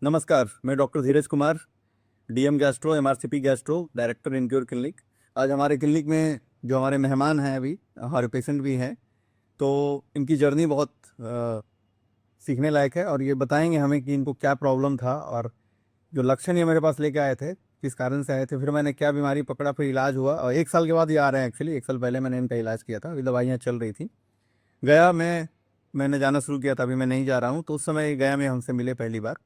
नमस्कार, मैं doctor Dheeraj Kumar, DM gastro, MRCP gastro, director Incure clinic. आज हमारे क्लिनिक में जो हमारे मेहमान हैं, अभी हमारे पेशेंट भी हैं, तो इनकी जर्नी बहुत सीखने लायक है और ये बताएंगे हमें कि इनको क्या प्रॉब्लम था और जो लक्षण ये मेरे पास लेके आए थे, किस कारण से आए थे, फिर मैंने क्या बीमारी पकड़ा, फिर इलाज हुआ और 1 साल के बाद ये आ रहे हैं। एक्चुअली 1 साल पहले मैंने इनका इलाज किया था, अभी दवाइयाँ चल रही थी। गया मैंने जाना शुरू किया था, अभी मैं नहीं जा रहा हूँ, तो उस समय गया में हमसे मिले पहली बार।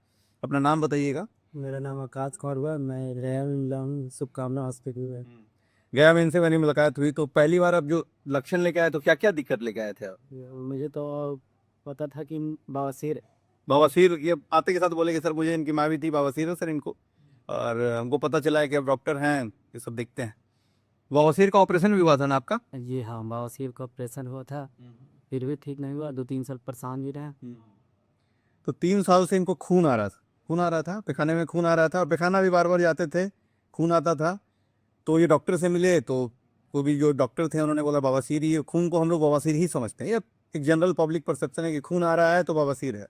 अपना नाम बताइएगा। मेरा नाम आकाश कौर हुआ। मैं रैम लंग शुभकामना हॉस्पिटल में। गया में इनसे मेरी मुलाकात हुई तो पहली बार अब जो लक्षण लेके आए, तो क्या क्या दिक्कत लेके आए थे आप? मुझे तो पता था कि बवासीर। बवासीर, ये आते के साथ बोले कि सर मुझे इनकी माँ भी थी, बवासीर है सर इनको। और हमको पता चला है कि अब डॉक्टर हैं, ये सब देखते हैं। बवासीर का ऑपरेशन भी हुआ था ना आपका? जी हाँ, बवासीर का ऑपरेशन हुआ था, फिर भी ठीक नहीं हुआ। 2-3 साल परेशान भी रहे। तो 3 साल से इनको खून आ रहा था, खून आ रहा था, पैखाने में खून आ रहा था और पैखाना भी बार बार जाते थे, खून आता था। तो ये डॉक्टर से मिले तो वो भी जो डॉक्टर थे उन्होंने बोला बवासीर ही, खून को हम लोग बवासीर ही समझते हैं। ये एक जनरल पब्लिक परसेप्शन है कि खून आ रहा है तो बवासीर है,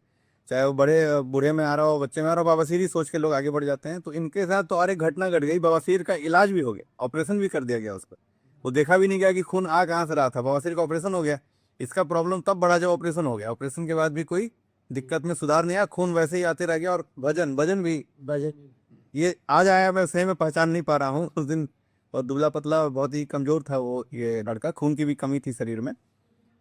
चाहे वो बड़े बूढ़े में आ रहा हो, बच्चे में आ रहा हो, बवासीर ही सोच के लोग आगे बढ़ जाते हैं। तो इनके साथ तो और एक घटना घट गई, बवासीर का इलाज भी हो गया, ऑपरेशन भी कर दिया गया उसका। वो देखा भी नहीं गया कि खून आ कहाँ से रहा था, बवासीर का ऑपरेशन हो गया। इसका प्रॉब्लम तब बढ़ा जब ऑपरेशन हो गया, ऑपरेशन के बाद भी कोई दिक्कत में सुधार नहीं आया, खून वैसे ही आते रह गया और वजन वजन भी। बजट। ये आज आया, मैं सही में पहचान नहीं पा रहा हूँ उस दिन। और दुबला पतला बहुत ही कमज़ोर था वो, ये लड़का, खून की भी कमी थी शरीर में।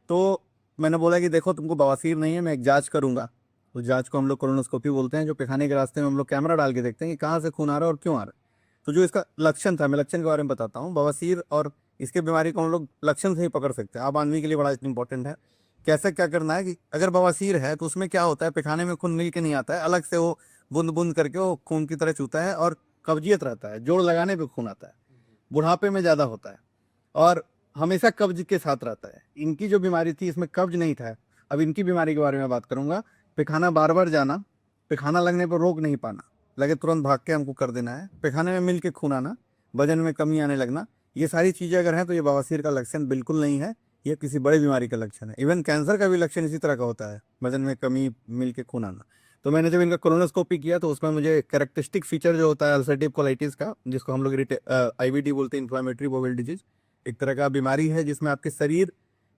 तो मैंने बोला कि देखो तुमको बवासीर नहीं है, मैं एक जांच करूंगा। उस जांच को हम लोग कोलोनोस्कोपी बोलते हैं, जो पैखाने के रास्ते में हम लोग कैमरा डाल के देखते हैं कि कहाँ से खून आ रहा है और क्यों आ रहा है। तो जो इसका लक्षण था, मैं लक्षण के बारे में बताता हूँ। बवासीर और इसके बीमारी को हम लोग लक्षण से ही पकड़ सकते हैं, आम आदमी के लिए बड़ा इंपॉर्टेंट है। कैसे क्या करना है कि अगर बवासीर है तो उसमें क्या होता है, पैखाने में खून मिल के नहीं आता है, अलग से वो बूंद बूंद करके वो खून की तरह चूता है और कब्जियत रहता है, जोड़ लगाने पे खून आता है, बुढ़ापे में ज़्यादा होता है और हमेशा कब्ज के साथ रहता है। इनकी जो बीमारी थी इसमें कब्ज नहीं था। अब इनकी बीमारी के बारे में बात करूंगा। पैखाना बार बार जाना, पैखाना लगने पर रोक नहीं पाना, लगे तुरंत भाग के हमको कर देना है, पैखाने में मिल के खून आना, वजन में कमी आने लगना, ये सारी चीज़ें अगर हैं तो ये बवासीर का लक्षण बिल्कुल नहीं है, ये किसी बड़ी बीमारी का लक्षण है। इवन कैंसर का भी लक्षण इसी तरह का होता है, वजन में कमी, मिल के खून आना। तो मैंने जब इनका कोलोनोस्कोपी किया तो उसमें मुझे कैरेक्टरिस्टिक फीचर जो होता है अल्सरेटिव कोलाइटिस का, जिसको हम लोग आईबीडी बोलते हैं, इन्फ्लामेटरी बाउल डिजीज, एक तरह का बीमारी है जिसमें आपके शरीर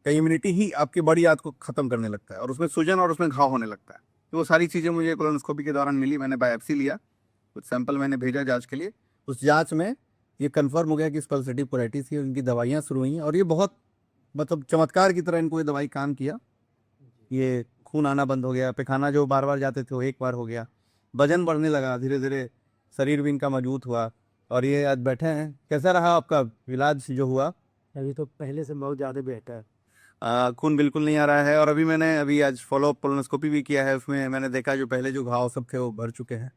का इम्यूनिटी ही आपकी बड़ी आदत को खत्म करने लगता है और उसमें सूजन और उसमें घाव होने लगता है। तो वो सारी चीज़ें मुझे कोलोनोस्कोपी के दौरान मिली। मैंने बायोप्सी लिया, कुछ सैंपल मैंने भेजा जांच के लिए। उस जांच में ये कंफर्म हो गया कि अल्सरेटिव कोलाइटिस है। उनकी दवाइयाँ शुरू हुई और ये बहुत मतलब चमत्कार की तरह इनको ये दवाई काम किया। ये खून आना बंद हो गया, पैखाना जो बार बार जाते थे वो एक बार हो गया, वजन बढ़ने लगा, धीरे धीरे शरीर भी इनका मजबूत हुआ और ये आज बैठे हैं। कैसा रहा आपका इलाज जो हुआ? अभी तो पहले से बहुत ज़्यादा बेहतर। खून बिल्कुल नहीं आ रहा है और अभी आज फॉलोअप कोलोनोस्कोपी भी किया है, उसमें मैंने देखा जो पहले जो घाव सब थे वो भर चुके हैं।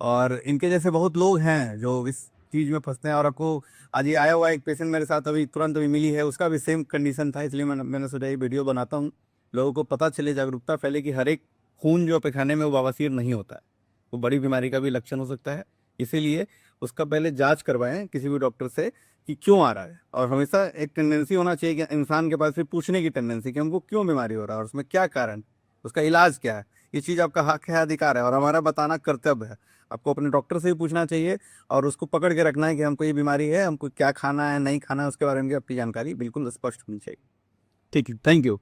और इनके जैसे बहुत लोग हैं जो इस चीज़ में फंसते हैं। और आपको आज ये आया हुआ एक पेशेंट मेरे साथ अभी तुरंत अभी मिली है, उसका भी सेम कंडीशन था, इसलिए मैंने सोचा ये वीडियो बनाता हूँ, लोगों को पता चले, जागरूकता फैले कि हर एक खून जो पैखाने में वो बवासीर नहीं होता है, वो बड़ी बीमारी का भी लक्षण हो सकता है। इसीलिए उसका पहले जांच करवाएं किसी भी डॉक्टर से कि क्यों आ रहा है। और हमेशा एक टेंडेंसी होना चाहिए कि इंसान के पास फिर पूछने की टेंडेंसी कि हमको क्यों बीमारी हो रहा है और उसमें क्या कारण, उसका इलाज क्या है। ये चीज़ आपका हक है, अधिकार है और हमारा बताना कर्तव्य है। आपको अपने डॉक्टर से भी पूछना चाहिए और उसको पकड़ के रखना है कि हमको ये बीमारी है, हमको क्या खाना है, नहीं खाना है, उसके बारे में भी आपकी जानकारी बिल्कुल स्पष्ट होनी चाहिए। ठीक है, थैंक यू।